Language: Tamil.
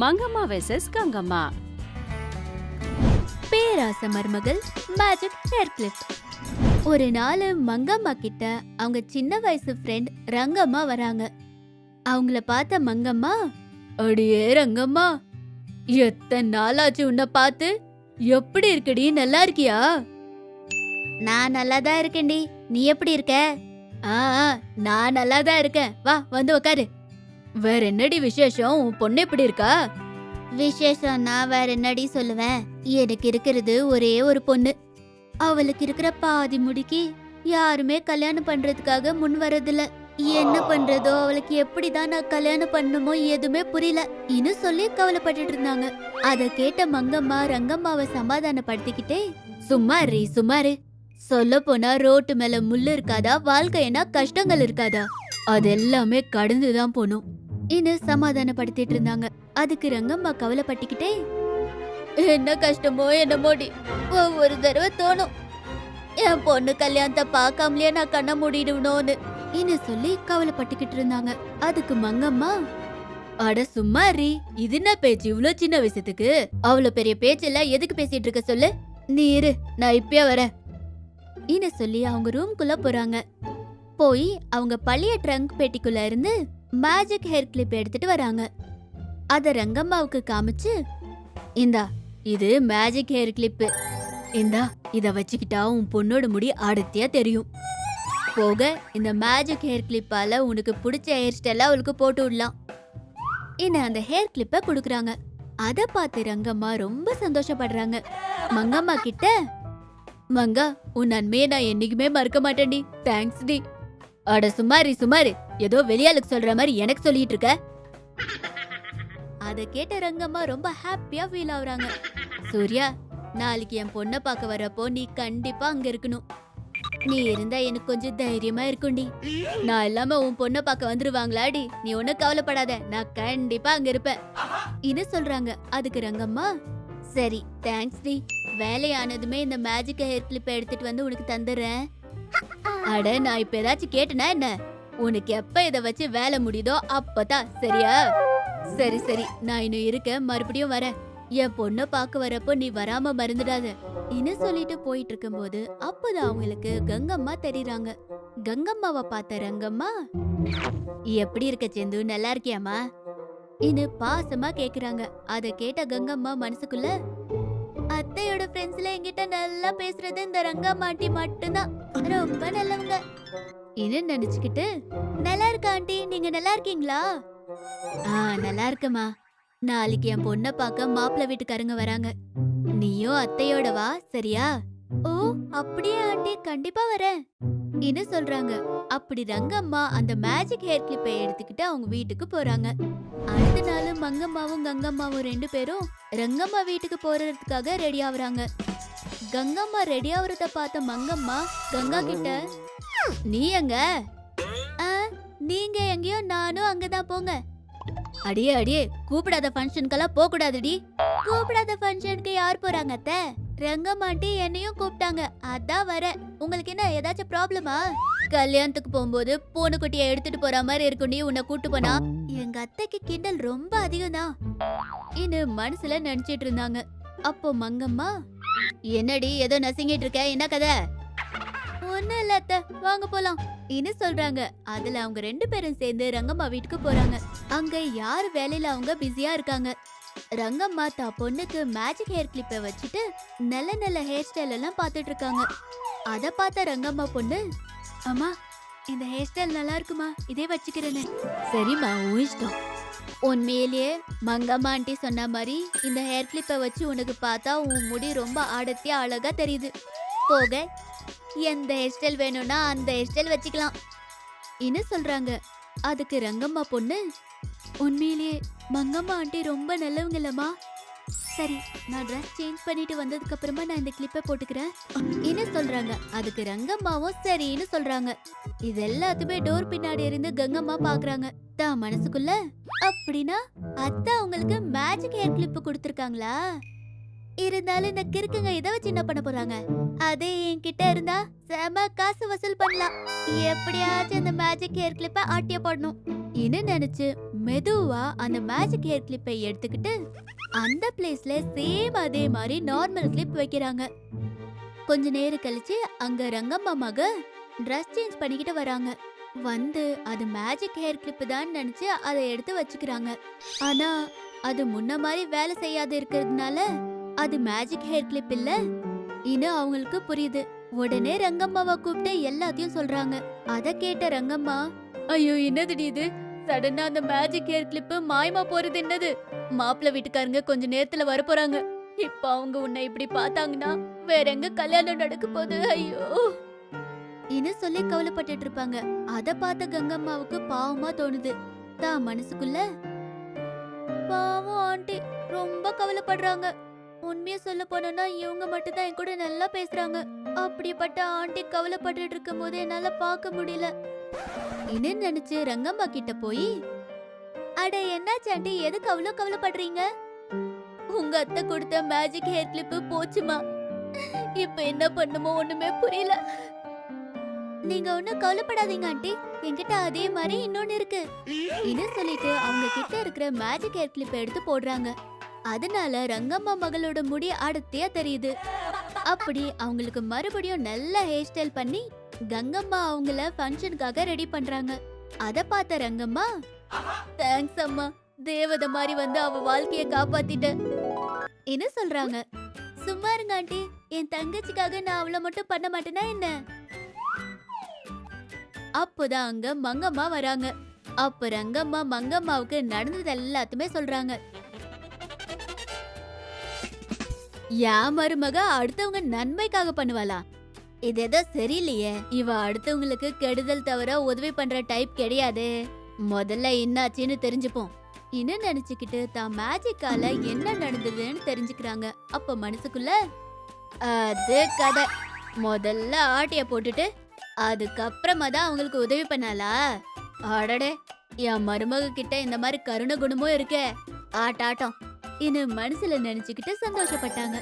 மங்கம்மா வெர்சஸ் கங்கம்மா. பேராச மருமகள் மேஜிக் ஹேர் கிளிப். ஒரு நாள் மங்கம்மா கிட்ட அவங்க சின்ன வயசு ஃப்ரெண்ட் ரங்கம்மா வராங்க. அவங்கள பார்த்த மங்கம்மா, அடியே ரங்கம்மா, எத்தனை நாளாச்சு உன்னை பார்த்து, எப்படி இருக்கடி, நல்லா இருக்கியா? நான் நல்லா தான் இருக்கேன்டி, நீ எப்படி இருக்க? நான் நல்லா தான் இருக்கேன், வா வந்து உக்காரு. வேற என்னடி விசேஷம், உன் பொண்ணு எப்படி இருக்கா? விசேஷம்னா வேற என்னடி சொல்லுவேன், எனக்கு இருக்கிறது ஒரே ஒரு பொண்ணு. அவளுக்கு இருக்கிற பாதி முடிக்கு யாருமே கல்யாணம் பண்றதுக்காக முன் வரதில்ல. என்ன பண்றதோ, அவளுக்கு எப்படிதான் நான் கல்யாணம் பண்ணணுமோ எதுவுமே புரியல இன்னும் சொல்லி கவலைப்பட்டுட்டு இருந்தாங்க. அத கேட்ட மங்கம்மா ரங்கம்மாவை சமாதானப்படுத்திக்கிட்டே, சும்மாரி சும்மாரு, சொல்ல போனா ரோட்டு மேல முள்ளு இருக்காதா, வாழ்க்கைனா கஷ்டங்கள் இருக்காதா, அது எல்லாமே கடந்துதான் போகணும் இன்னும் சமாதானப்படுத்திட்டு இருந்தாங்க. அதுக்கு ரங்கம்மா கவலைப்பட்டுக்கிட்டே, என்ன கஷ்டமோ என்னமோடி, ஒவ்வொரு தடவை தோணும் என் பொண்ணு கல்யாணத்தை பார்க்காமலே நான் கண்ண மூடிடுவனோன்னு இன்னும் சொல்லி கவலைப்பட்டுக்கிட்டு இருந்தாங்க. அதுக்கு மங்கம்மா, அட சும்மாரி, இது என்ன பேச்சு இவ்ளோ சின்ன விஷயத்துக்கு, அவ்வளவு பெரிய பேச்செல்லாம் எதுக்கு பேசிட்டு இருக்க சொல்லு, நீ இரு நான் இப்பயே வரேன் இன்னும் சொல்லி அவங்க ரூம்குள்ள போறாங்க. போய் அவங்க பழைய ட்ரங்க் பெட்டிக்குள்ள இருந்து மேஜிக் ஹேர் கிளிப் எடுத்துட்டு வராங்க. அத ரங்கம்மாவுக்கு காமிச்சு, இந்தா இது மேஜிக் ஹேர் கிளிப்பு, இந்தா இத வச்சுக்கிட்டா உன் பொண்ணோட முடி அடர்த்தியா தெரியும். போக இந்த மேஜிக் ஹேர் கிளிப்பால உனக்கு பிடிச்ச ஹேர் ஸ்டைல அவளுக்கு போட்டு விடலாம். இன்னும் அந்த ஹேர் கிளிப்பை கொடுக்குறாங்க. அத பார்த்து ரங்கம்மா ரொம்ப சந்தோஷப்படுறாங்க. மங்கம்மா கிட்ட, மங்கா, உன் நன்மையை நான் என்னைக்குமே மறக்க மாட்டேன்டி, தேங்க்ஸ் டி. அட சுமாரி சுமாரி, ஏதோ வெளியாளுக்கு சொல்ற மாதிரி எனக்கு சொல்லிட்டு இருக்க. அத கேட்ட ரங்கம்மா ரொம்ப ஹாப்பியா ஃபீல் ஆகுறாங்க. சூர்யா, நாளைக்கு என் பொண்ணை பார்க்க வரப்போ நீ கண்டிப்பா அங்க இருக்கணும். நீ இருந்தா எனக்கு கொஞ்சம் தைரியமா இருக்கும்டி. நான் இல்லாம உன் பொண்ணை பார்க்க வந்துருவாங்களாடி, நீ ஒன்னும் கவலைப்படாத, நான் கண்டிப்பா அங்க இருப்பேன் இன்னும் சொல்றாங்க. அதுக்கு ரங்கம்மா, சரி தேங்க்ஸ் டி, வேலையானதுமே இந்த மேஜிக் ஹேர் கிளிப்பை எடுத்துட்டு வந்து உனக்கு தந்துடுறேன். அட நான் இப்ப ஏதாச்சும் கேட்டனா என்ன, உனக்கு எப்ப இத வச்சு வேலை முடியுதோ அப்பதான், சரியா? சரி சரி, நான் இன்னும் இருக்க, மறுபடியும் வரேன். என் பொண்ணை பார்க்க வரப்போ நீ வராம மறந்துடாத இன்னும் சொல்லிட்டு போயிட்டு இருக்கும்போது அப்போதான் அவங்களுக்கு கங்கம்மா தெரியுறாங்க. கங்கம்மாவை பார்த்த ரங்கம்மா, எப்படி இருக்க செந்து, நல்லா இருக்கியாமா இன்னும் பாசமா கேக்குறாங்க. அத கேட்ட கங்கம்மா மனசுக்குள்ள, அத்தையோட ஃப்ரெண்ட்ஸ்ல என்கிட்ட நல்லா பேசுறது இந்த ரங்கம்மா ஆண்டி மட்டும்தான், ரொம்ப நல்லவங்க இன்னும் நினைச்சுக்கிட்டு, நல்லா இருக்க ஆண்டி, நீங்க நல்லா இருக்கீங்களா? நல்லா இருக்கமா, நாளைக்கு என் பொண்ணை பார்க்க மாப்பிள்ளை வீட்டுக்காரங்க வராங்க, நீயும் அத்தையோட வா, சரியா? ஓ அப்படியே ஆண்டி, கண்டிப்பா வரேன் இன்னும் சொல்றாங்க. அப்படி ரங்கம்மா அந்த மேஜிக் ஹேர் கிளிப்பை எடுத்துக்கிட்டு அவங்க வீட்டுக்கு போறாங்க. அடுத்த நாள் மங்கம்மாவும் கங்கம்மாவும் ரெண்டு பேரும் ரங்கம்மா வீட்டுக்கு போறதுக்காக ரெடி ஆகுறாங்க. கங்கம்மா ரெடி ஆகுறத பார்த்த மங்கம்மா கங்கா கிட்ட, நீ எங்க? நீங்க எங்கேயோ, நானும் அங்கதான், போங்க. அடியே அடியே, கூப்பிடாத ஃபங்க்ஷனுக்கெல்லாம் போக கூடாதுடி. கூப்பிடாத ஃபங்க்ஷனுக்கு யார் போறாங்க அத்தை? ரங்கம்மாண்டி என்னையும் கூப்பிட்டாங்க, அதான் வர. உங்களுக்கு என்ன ஏதாச்சும் ப்ராப்ளமா? கல்யாணத்துக்கு போகும்போது பூனைக்குட்டியை எடுத்துட்டு போற மாதிரி இருக்குண்டி உன்னை கூட்டு போனா. எங்க அத்தைக்கு கிண்டல் ரொம்ப அதிகம் தான் இன்னும் மனசுல நினைச்சிட்டு இருந்தாங்க. அப்போ மங்கம்மா, என்னடி ஏதோ நசிங்கிட்டு இருக்க, என்ன கதை? ஒண்ணும் இல்ல அத்தை, வாங்க போலாம் இன்னும் சொல்றாங்க. அதுல அவங்க ரெண்டு பேரும் சேர்ந்து ரங்கம்மா வீட்டுக்கு போறாங்க. அங்க யார் வேலையில அவங்க பிஸியா இருக்காங்க. ரங்கம்மா தா பொண்ணுக்கு மேஜிக் ஹேர் கிளிப்பை வச்சுட்டு நல்ல நல்ல ஹேர் ஸ்டைல் எல்லாம் பாத்துட்டு இருக்காங்க. அத பார்த்த ரங்கம்மா பொண்ணு, அம்மா இந்த ஹேர் ஸ்டைல் நல்லா இருக்குமா, இதே வச்சுக்கிறேன்னு. சரிம்மா, உன் இஷ்டம். உண்மையிலேயே மங்கம்மா ஆண்டி சொன்ன மாதிரி இந்த ஹேர் கிளிப்பை வச்சு உனக்கு பார்த்தா உன் முடி ரொம்ப அடர்த்தியா அழகா தெரியுது. போக எந்த ஹேர் ஸ்டைல் வேணும்னா அந்த ஹேர் ஸ்டைல் வச்சுக்கலாம் இன்னும் சொல்றாங்க. அதுக்கு ரங்கம்மா பொண்ணு, உண்மையிலேயே மங்கம்மா ஆண்டி ரொம்ப நல்லவங்கல்லம்மா. சரி, நான் ட்ரெஸ் சேஞ்ச் பண்ணிட்டு வந்ததுக்கு அப்புறமா நான் இந்த கிளிப்பை போட்டுக்கிறேன் இன்னும் சொல்றாங்க. அதுக்கு ரங்கம்மாவும் சரின்னு சொல்றாங்க. இது எல்லாத்துமே டோர் பின்னாடி இருந்து கங்கம்மா பாக்குறாங்க. தான் மனசுக்குள்ள, அப்படின்னா அத்தை உங்களுக்கு மேஜிக் ஹேர் கிளிப் கொடுத்திருக்காங்களா? இருந்தாலும் இந்த கிறுக்குங்க இதை வச்சு என்ன பண்ண போறாங்க? அதே என்கிட்ட இருந்தா செம காசு வசூல் பண்ணலாம். எப்படியாச்சும் அந்த மேஜிக் ஹேர் கிளிப்பை ஆட்டிய போடணும் இன்னும் நினைச்சு மெதுவா அந்த மேஜிக் ஹேர் கிளிப்பை எடுத்துக்கிட்டு அந்த பிளேஸ்ல சேம் அதே மாதிரி நார்மல் கிளிப் வைக்கிறாங்க. கொஞ்ச நேரம் கழிச்சு அங்க ரங்கம்மா மக ட்ரெஸ் சேஞ்ச் பண்ணிக்கிட்டு வராங்க. வந்து அது மேஜிக் ஹேர் கிளிப் தான் நினைச்சு அதை எடுத்து வச்சுக்கிறாங்க. ஆனா அது முன்ன மாதிரி வேலை செய்யாது இருக்கிறதுனால அது மேஜிக் ஹேர் கிளிப் இல்ல. இன்னும் அவங்களுக்கு புரியுது. உடனே ரங்கம்மாவை கூப்பிட்டு எல்லாத்தையும் சொல்றாங்க. அத கேட்ட ரங்கம்மா, ஐயோ என்னது இது, சடனா அந்த மேஜிக் ஹேர் கிளிப் மாயமா போறது என்னது? மாப்பிள்ளை வீட்டுக்காரங்க கொஞ்ச நேரத்துல வர போறாங்க. இப்ப அவங்க உன்னை இப்படி பார்த்தாங்கன்னா வேற எங்க கல்யாணம் நடக்க போகுது? ஐயோ இன்னும் சொல்லி கவலைப்பட்டுட்டு இருப்பாங்க. அத பார்த்த கங்கம்மாவுக்கு பாவமா தோணுது. தான் மனசுக்குள்ள, பாவம் ஆண்டி ரொம்ப கவலைப்படுறாங்க. உண்மையா சொல்ல போனோம்னா இவங்க மட்டும் தான் என் கூட நல்லா பேசுறாங்க. அப்படிப்பட்ட ஆண்டி கவலைப்பட்டுட்டு இருக்கும் போது என்னால பார்க்க முடியல இன்னும் நினைச்சு ரங்கம்மா கிட்ட போய், அட என்னாச்சு ஆண்டி, எதுக்கு அவ்வளவு கவலைப்படுறீங்க? உங்க அத்தை கொடுத்த மேஜிக் ஹேர் கிளிப் போச்சுமா. இப்ப என்ன பண்ணுமோ ஒண்ணுமே புரியல. நீங்க ஒண்ணும் கவலைப்படாதீங்க ஆண்டி, என்கிட்ட அதே மாதிரி இன்னொன்னு இருக்கு இன்னும் சொல்லிட்டு அவங்க கிட்ட இருக்கிற மேஜிக் ஹேர் கிளிப் எடுத்து போடுறாங்க. அதனால ரங்கம்மா மகளோட முடி அடர்த்தியா தெரியுது. அப்படி அவங்களுக்கு மறுபடியும் நல்ல ஹேர் ஸ்டைல் பண்ணி கங்கம்மா அவங்கள ஃபங்க்ஷனுக்காக ரெடி பண்றாங்க. அத பார்த்த ரங்கம்மா, தேங்க்ஸ் அம்மா, தேவதை மாதிரி வந்து அவ வாழ்க்கைய காப்பாத்திட்ட என்ன சொல்றாங்க. சும்மா இருங்க ஆண்டி, என் தங்கச்சிக்காக நான் அவளை மட்டும் பண்ண மாட்டேனா என்ன? அப்போதான் அங்க மங்கம்மா வராங்க. அப்ப ரங்கம்மா மங்கம்மாவுக்கு நடந்தது எல்லாத்துமே சொல்றாங்க. யா மருமக அடுத்தவங்க நன்மைக்காக பண்ணுவாளா? இது ஏதோ சரியில்லையே. இவ அடுத்தவங்களுக்கு கெடுதல் தவிர உதவி பண்ற டைப் கிடையாது. முதல்ல என்னாச்சுன்னு தெரிஞ்சுப்போம் இன்னும் நினைச்சுக்கிட்டு தான் மேஜிக்கால என்ன நடந்ததுன்னு தெரிஞ்சுக்கிறாங்க. அப்ப மனசுக்குள்ள, அது கதை, முதல்ல ஆட்டிய போட்டுட்டு அதுக்கப்புறமா தான் அவங்களுக்கு உதவி பண்ணாளா? அடடே, என் மருமக கிட்ட இந்த மாதிரி கருண குணமும் இருக்கே, ஆட்டாட்டம் இன்னும் மனசுல நினைச்சுக்கிட்டு சந்தோஷப்பட்டாங்க.